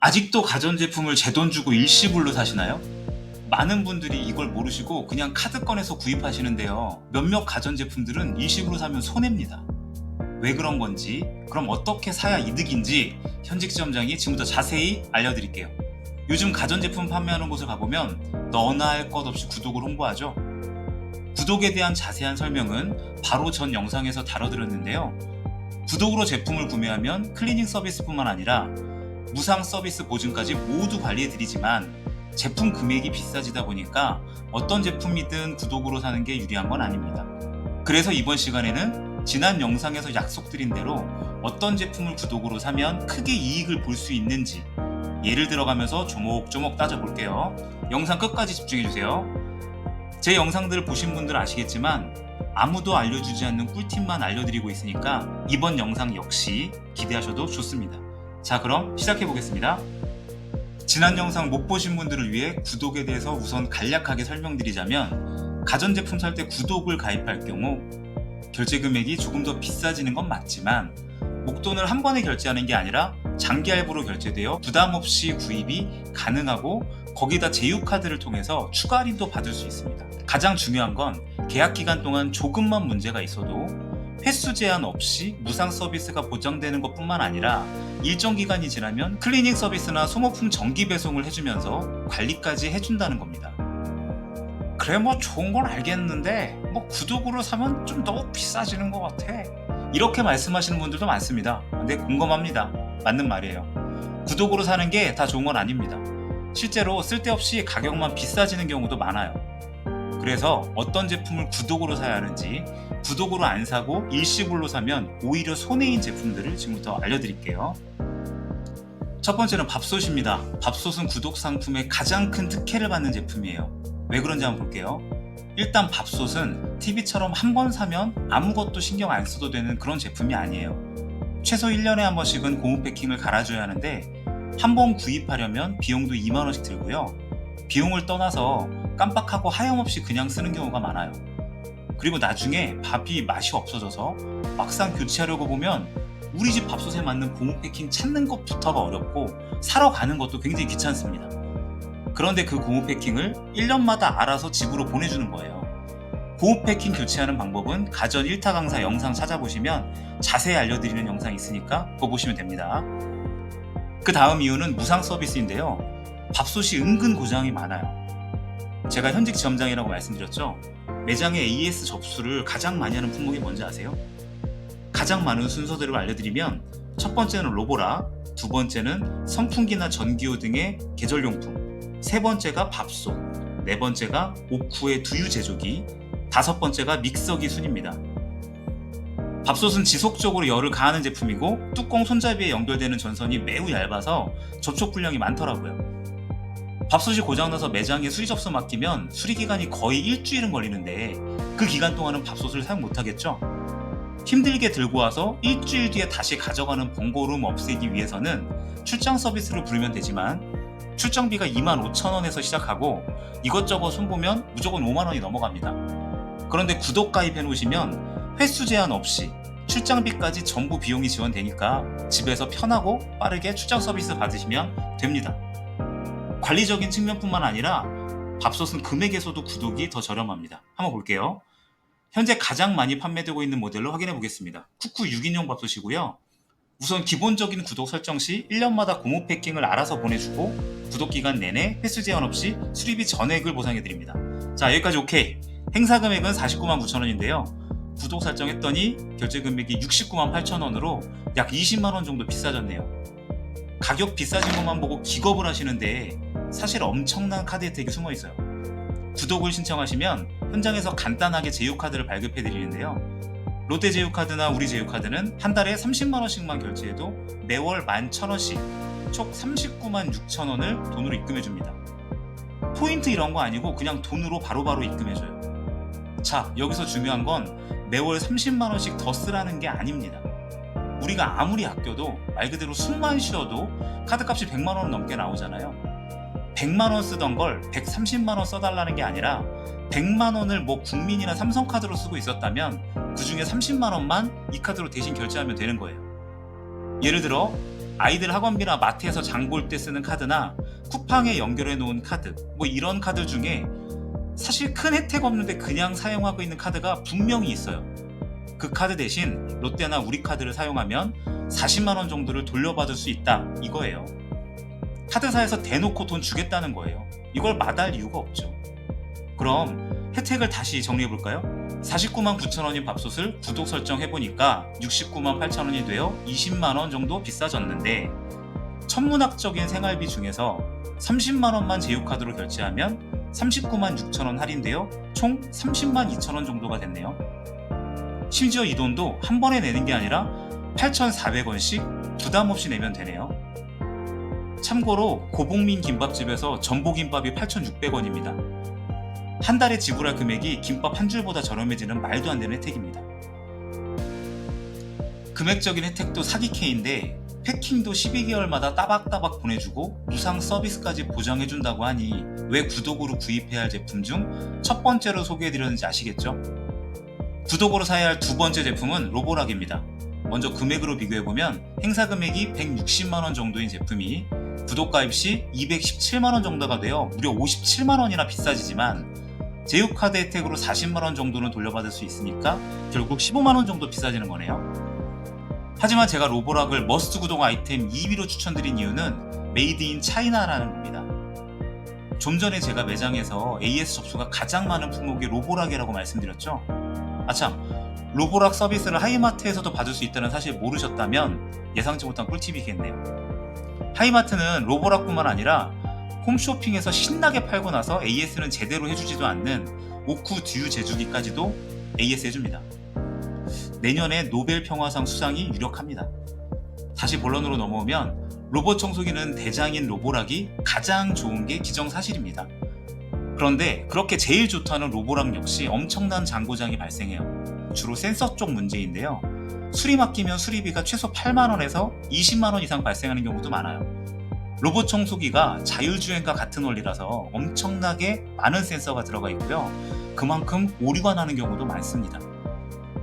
아직도 가전제품을 제 돈 주고 일시불로 사시나요? 많은 분들이 이걸 모르시고 그냥 카드 꺼내서 구입하시는데요. 몇몇 가전제품들은 일시불로 사면 손해입니다. 왜 그런 건지, 그럼 어떻게 사야 이득인지 현직 지점장이 지금부터 자세히 알려드릴게요. 요즘 가전제품 판매하는 곳을 가보면 너나 할 것 없이 구독을 홍보하죠. 구독에 대한 자세한 설명은 바로 전 영상에서 다뤄드렸는데요. 구독으로 제품을 구매하면 클리닝 서비스뿐만 아니라 무상 서비스 보증까지 모두 관리해드리지만 제품 금액이 비싸지다 보니까 어떤 제품이든 구독으로 사는 게 유리한 건 아닙니다. 그래서 이번 시간에는 지난 영상에서 약속드린 대로 어떤 제품을 구독으로 사면 크게 이익을 볼 수 있는지 예를 들어가면서 조목조목 따져볼게요. 영상 끝까지 집중해주세요. 제 영상들을 보신 분들은 아시겠지만 아무도 알려주지 않는 꿀팁만 알려드리고 있으니까 이번 영상 역시 기대하셔도 좋습니다. 자, 그럼 시작해보겠습니다. 지난 영상 못 보신 분들을 위해 구독에 대해서 우선 간략하게 설명드리자면, 가전제품 살 때 구독을 가입할 경우 결제 금액이 조금 더 비싸지는 건 맞지만 목돈을 한 번에 결제하는 게 아니라 장기 할부로 결제되어 부담 없이 구입이 가능하고 거기다 제휴카드를 통해서 추가 할인도 받을 수 있습니다. 가장 중요한 건 계약 기간 동안 조금만 문제가 있어도 횟수 제한 없이 무상 서비스가 보장되는 것뿐만 아니라 일정 기간이 지나면 클리닝 서비스나 소모품 정기 배송을 해주면서 관리까지 해준다는 겁니다. 그래, 뭐 좋은 건 알겠는데 뭐 구독으로 사면 좀 더 비싸지는 것 같아, 이렇게 말씀하시는 분들도 많습니다. 근데 공감합니다. 맞는 말이에요. 구독으로 사는 게 다 좋은 건 아닙니다. 실제로 쓸데없이 가격만 비싸지는 경우도 많아요. 그래서 어떤 제품을 구독으로 사야 하는지, 구독으로 안 사고 일시불로 사면 오히려 손해인 제품들을 지금부터 알려드릴게요. 첫 번째는 밥솥입니다. 밥솥은 구독 상품의 가장 큰 특혜를 받는 제품이에요. 왜 그런지 한번 볼게요. 일단 밥솥은 TV처럼 한 번 사면 아무것도 신경 안 써도 되는 그런 제품이 아니에요. 최소 1년에 한 번씩은 고무 패킹을 갈아줘야 하는데 한 번 구입하려면 비용도 2만원씩 들고요. 비용을 떠나서 깜빡하고 하염없이 그냥 쓰는 경우가 많아요. 그리고 나중에 밥이 맛이 없어져서 막상 교체하려고 보면 우리 집 밥솥에 맞는 고무 패킹 찾는 것부터가 어렵고 사러 가는 것도 굉장히 귀찮습니다. 그런데 그 고무 패킹을 1년마다 알아서 집으로 보내주는 거예요. 고무 패킹 교체하는 방법은 가전 1타 강사 영상 찾아보시면 자세히 알려드리는 영상이 있으니까 그거 보시면 됩니다. 그 다음 이유는 무상 서비스인데요. 밥솥이 은근 고장이 많아요. 제가 현직 지점장이라고 말씀드렸죠. 매장의 AS 접수를 가장 많이 하는 품목이 뭔지 아세요? 가장 많은 순서대로 알려드리면 첫 번째는 로보라, 두 번째는 선풍기나 전기요 등의 계절용품, 세 번째가 밥솥, 네 번째가 오쿠의 두유 제조기, 다섯 번째가 믹서기 순입니다. 밥솥은 지속적으로 열을 가하는 제품이고 뚜껑 손잡이에 연결되는 전선이 매우 얇아서 접촉 불량이 많더라고요. 밥솥이 고장나서 매장에 수리 접수 맡기면 수리 기간이 거의 일주일은 걸리는데 그 기간 동안은 밥솥을 사용 못하겠죠? 힘들게 들고 와서 일주일 뒤에 다시 가져가는 번거로움 없애기 위해서는 출장 서비스를 부르면 되지만 출장비가 25,000원에서 시작하고 이것저것 손보면 무조건 5만원이 넘어갑니다. 그런데 구독 가입해 놓으시면 횟수 제한 없이 출장비까지 전부 비용이 지원되니까 집에서 편하고 빠르게 출장 서비스 받으시면 됩니다. 관리적인 측면뿐만 아니라 밥솥은 금액에서도 구독이 더 저렴합니다. 한번 볼게요. 현재 가장 많이 판매되고 있는 모델로 확인해 보겠습니다. 쿠쿠 6인용 밥솥이고요. 우선 기본적인 구독 설정 시 1년마다 고무 패킹을 알아서 보내주고 구독 기간 내내 횟수 제한 없이 수리비 전액을 보상해 드립니다. 자, 여기까지 오케이. 행사 금액은 49만 9천원인데요. 구독 설정했더니 결제 금액이 69만 8천원으로 약 20만원 정도 비싸졌네요. 가격 비싸진 것만 보고 기겁을 하시는데 사실 엄청난 카드 혜택이 숨어 있어요. 구독을 신청하시면 현장에서 간단하게 제휴카드를 발급해 드리는데요. 롯데 제휴카드나 우리 제휴카드는 한 달에 30만원씩만 결제해도 매월 11,000원씩 총 39만 6천원을 돈으로 입금해 줍니다. 포인트 이런 거 아니고 그냥 돈으로 바로바로 입금해 줘요. 자, 여기서 중요한 건 매월 30만원씩 더 쓰라는 게 아닙니다. 우리가 아무리 아껴도 말 그대로 숨만 쉬어도 카드값이 100만원 넘게 나오잖아요. 100만원 쓰던 걸 130만원 써달라는 게 아니라 100만원을 뭐 국민이나 삼성카드로 쓰고 있었다면 그 중에 30만원만 이 카드로 대신 결제하면 되는 거예요. 예를 들어 아이들 학원비나 마트에서 장 볼 때 쓰는 카드나 쿠팡에 연결해 놓은 카드, 뭐 이런 카드 중에 사실 큰 혜택 없는데 그냥 사용하고 있는 카드가 분명히 있어요. 그 카드 대신 롯데나 우리카드를 사용하면 40만 원 정도를 돌려받을 수 있다 이거예요. 카드사에서 대놓고 돈 주겠다는 거예요. 이걸 마다할 이유가 없죠. 그럼 혜택을 다시 정리해볼까요? 49만 9천 원인 밥솥을 구독 설정해보니까 69만 8천 원이 되어 20만 원 정도 비싸졌는데, 천문학적인 생활비 중에서 30만 원만 제휴카드로 결제하면 39만 6천 원 할인되어 총 30만 2천 원 정도가 됐네요. 심지어 이 돈도 한 번에 내는 게 아니라 8,400원씩 부담 없이 내면 되네요. 참고로 고복민 김밥집에서 전복김밥이 8,600원입니다. 한 달에 지불할 금액이 김밥 한 줄보다 저렴해지는 말도 안 되는 혜택입니다. 금액적인 혜택도 사기캐인데 패킹도 12개월마다 따박따박 보내주고 무상 서비스까지 보장해준다고 하니 왜 구독으로 구입해야 할 제품 중 첫 번째로 소개해드렸는지 아시겠죠? 구독으로 사야 할 두 번째 제품은 로보락입니다. 먼저 금액으로 비교해보면 행사 금액이 160만원 정도인 제품이 구독 가입 시 217만원 정도가 되어 무려 57만원이나 비싸지지만 제휴카드 혜택으로 40만원 정도는 돌려받을 수 있으니까 결국 15만원 정도 비싸지는 거네요. 하지만 제가 로보락을 머스트 구독 아이템 2위로 추천드린 이유는 메이드 인 차이나라는 겁니다. 좀 전에 제가 매장에서 AS 접수가 가장 많은 품목이 로보락이라고 말씀드렸죠. 아참, 로보락 서비스를 하이마트에서도 받을 수 있다는 사실 모르셨다면 예상치 못한 꿀팁이겠네요. 하이마트는 로보락뿐만 아니라 홈쇼핑에서 신나게 팔고 나서 AS는 제대로 해주지도 않는 오쿠 듀 제주기까지도 AS 해줍니다. 내년에 노벨 평화상 수상이 유력합니다. 다시 본론으로 넘어오면 로봇 청소기는 대장인 로보락이 가장 좋은 게 기정사실입니다. 그런데 그렇게 제일 좋다는 로보락 역시 엄청난 잔고장이 발생해요. 주로 센서 쪽 문제인데요. 수리 맡기면 수리비가 최소 8만원에서 20만원 이상 발생하는 경우도 많아요. 로봇 청소기가 자율주행과 같은 원리라서 엄청나게 많은 센서가 들어가 있고요. 그만큼 오류가 나는 경우도 많습니다.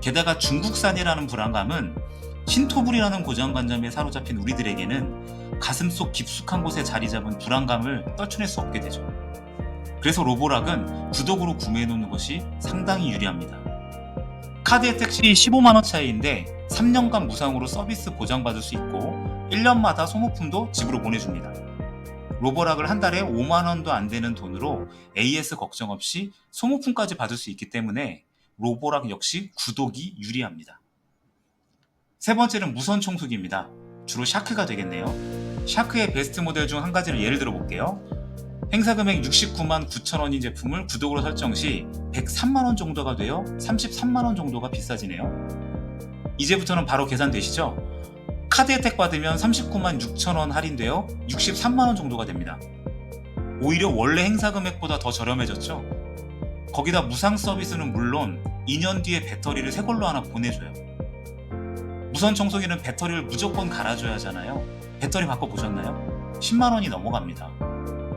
게다가 중국산이라는 불안감은 신토불이라는 고정관념에 사로잡힌 우리들에게는 가슴속 깊숙한 곳에 자리 잡은 불안감을 떨쳐낼 수 없게 되죠. 그래서 로보락은 구독으로 구매해놓는 것이 상당히 유리합니다. 카드 혜택 시 15만원 차이인데 3년간 무상으로 서비스 보장받을 수 있고 1년마다 소모품도 집으로 보내줍니다. 로보락을 한 달에 5만원도 안 되는 돈으로 AS 걱정 없이 소모품까지 받을 수 있기 때문에 로보락 역시 구독이 유리합니다. 세 번째는 무선 청소기입니다. 주로 샤크가 되겠네요. 샤크의 베스트 모델 중 한 가지를 예를 들어 볼게요. 행사 금액 69만 9천 원인 제품을 구독으로 설정 시 103만원 정도가 되어 33만원 정도가 비싸지네요. 이제부터는 바로 계산되시죠? 카드 혜택 받으면 39만 6천 원 할인되어 63만원 정도가 됩니다. 오히려 원래 행사 금액보다 더 저렴해졌죠? 거기다 무상 서비스는 물론 2년 뒤에 배터리를 새 걸로 하나 보내줘요. 무선 청소기는 배터리를 무조건 갈아줘야 하잖아요. 배터리 바꿔보셨나요? 10만원이 넘어갑니다.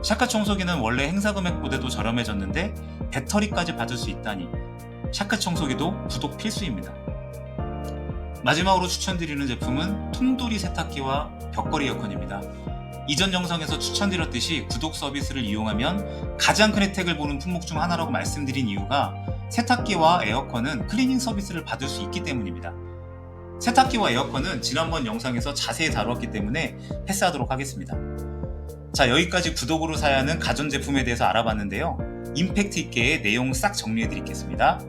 샤크 청소기는 원래 행사 금액보다도 저렴해졌는데 배터리까지 받을 수 있다니 샤크 청소기도 구독 필수입니다. 마지막으로 추천드리는 제품은 통돌이 세탁기와 벽걸이 에어컨입니다. 이전 영상에서 추천드렸듯이 구독 서비스를 이용하면 가장 큰 혜택을 보는 품목 중 하나라고 말씀드린 이유가 세탁기와 에어컨은 클리닝 서비스를 받을 수 있기 때문입니다. 세탁기와 에어컨은 지난번 영상에서 자세히 다루었기 때문에 패스하도록 하겠습니다. 자, 여기까지 구독으로 사야 하는 가전제품에 대해서 알아봤는데요. 임팩트 있게 내용 싹 정리해 드리겠습니다.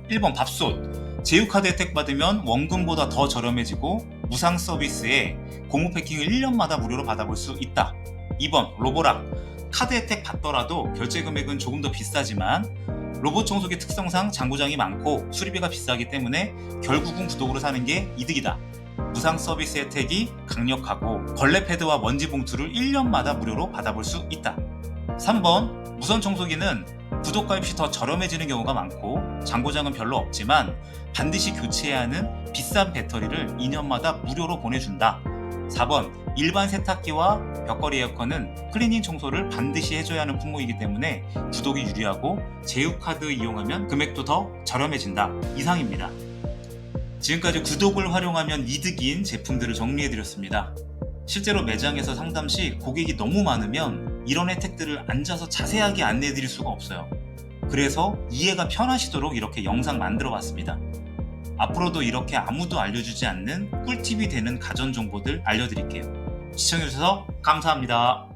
1번 밥솥. 제휴카드 혜택 받으면 원금보다 더 저렴해지고 무상 서비스에 고무 패킹을 1년마다 무료로 받아볼 수 있다. 2번 로보락. 카드 혜택 받더라도 결제 금액은 조금 더 비싸지만 로봇 청소기 특성상 잔고장이 많고 수리비가 비싸기 때문에 결국은 구독으로 사는 게 이득이다. 무상 서비스 혜택이 강력하고 걸레 패드와 먼지 봉투를 1년마다 무료로 받아볼 수 있다. 3번 무선 청소기는 구독 가입 시 더 저렴해지는 경우가 많고 잔고장은 별로 없지만 반드시 교체해야 하는 비싼 배터리를 2년마다 무료로 보내준다. 4번 일반 세탁기와 벽걸이 에어컨은 클리닝 청소를 반드시 해줘야 하는 품목이기 때문에 구독이 유리하고 제휴카드 이용하면 금액도 더 저렴해진다. 이상입니다. 지금까지 구독을 활용하면 이득인 제품들을 정리해드렸습니다. 실제로 매장에서 상담 시 고객이 너무 많으면 이런 혜택들을 앉아서 자세하게 안내해 드릴 수가 없어요. 그래서 이해가 편하시도록 이렇게 영상 만들어 봤습니다. 앞으로도 이렇게 아무도 알려주지 않는 꿀팁이 되는 가전정보들 알려드릴게요. 시청해주셔서 감사합니다.